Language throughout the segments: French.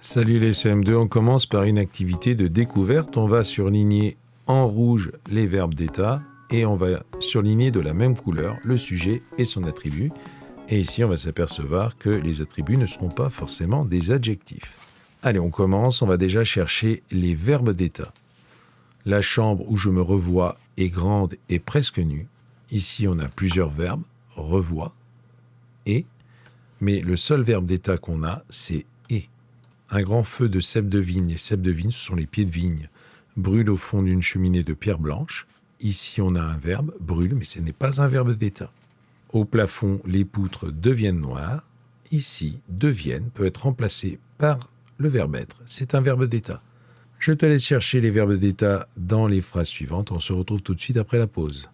Salut les CM2, on commence par une activité de découverte. On va surligner en rouge les verbes d'état et on va surligner de la même couleur le sujet et son attribut. Et ici, on va s'apercevoir que les attributs ne seront pas forcément des adjectifs. Allez, on commence. On va déjà chercher les verbes d'état. La chambre où je me revois est grande et presque nue. Ici, on a plusieurs verbes, revois, et, mais le seul verbe d'état qu'on a, c'est et. Un grand feu de cèpe de vigne, les cèpes de vigne, ce sont les pieds de vigne, brûle au fond d'une cheminée de pierre blanche. Ici, on a un verbe, brûle, mais ce n'est pas un verbe d'état. Au plafond, les poutres deviennent noires. Ici, deviennent peut être remplacé par le verbe être. C'est un verbe d'état. Je te laisse chercher les verbes d'état dans les phrases suivantes. On se retrouve tout de suite après la pause.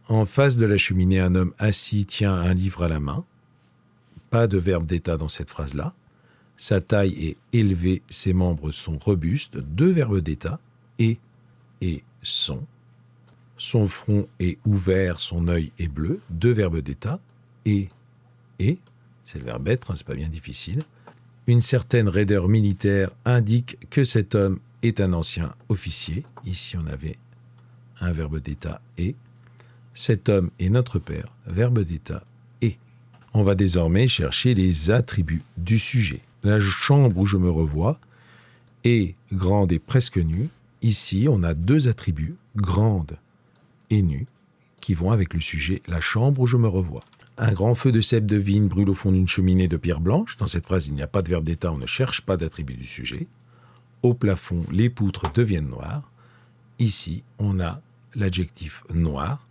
En face de la cheminée, un homme assis tient un livre à la main. Pas de verbe d'état dans cette phrase-là. Sa taille est élevée, ses membres sont robustes. Deux verbes d'état, et sont. Son front est ouvert, son œil est bleu. Deux verbes d'état, et. C'est le verbe être, c'est pas bien difficile. Une certaine raideur militaire indique que cet homme est un ancien officier. Ici, on avait un verbe d'état, et. Cet homme est notre père, verbe d'état, et. On va désormais chercher les attributs du sujet. La chambre où je me revois est grande et presque nue. Ici, on a deux attributs, grande et nue, qui vont avec le sujet, la chambre où je me revois. Un grand feu de cèpe de vigne brûle au fond d'une cheminée de pierre blanche. Dans cette phrase, il n'y a pas de verbe d'état, on ne cherche pas d'attribut du sujet. Au plafond, les poutres deviennent noires. Ici, on a l'adjectif noir,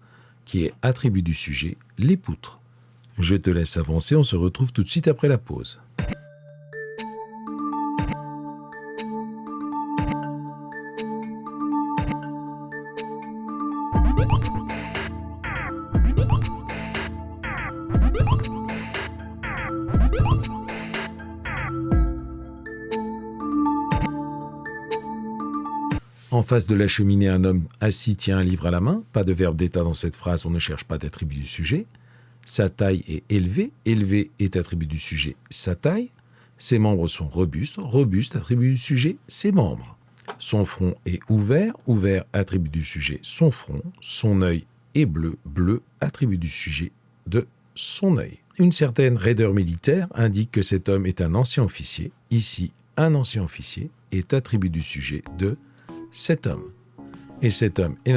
qui est attribut du sujet, les poutres. Je te laisse avancer, on se retrouve tout de suite après la pause. En face de la cheminée, un homme assis tient un livre à la main. Pas de verbe d'état dans cette phrase, on ne cherche pas d'attribut du sujet. Sa taille est élevée. Élevé est attribut du sujet, sa taille. Ses membres sont robustes. Robuste, attribut du sujet, ses membres. Son front est ouvert. Ouvert, attribut du sujet, son front. Son œil est bleu. Bleu, attribut du sujet de son œil. Une certaine raideur militaire indique que cet homme est un ancien officier. Ici, un ancien officier est attribut du sujet de cet homme. Et cet homme est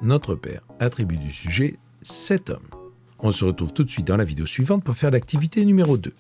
notre père, attribut du sujet, cet homme. On se retrouve tout de suite dans la vidéo suivante pour faire l'activité numéro 2.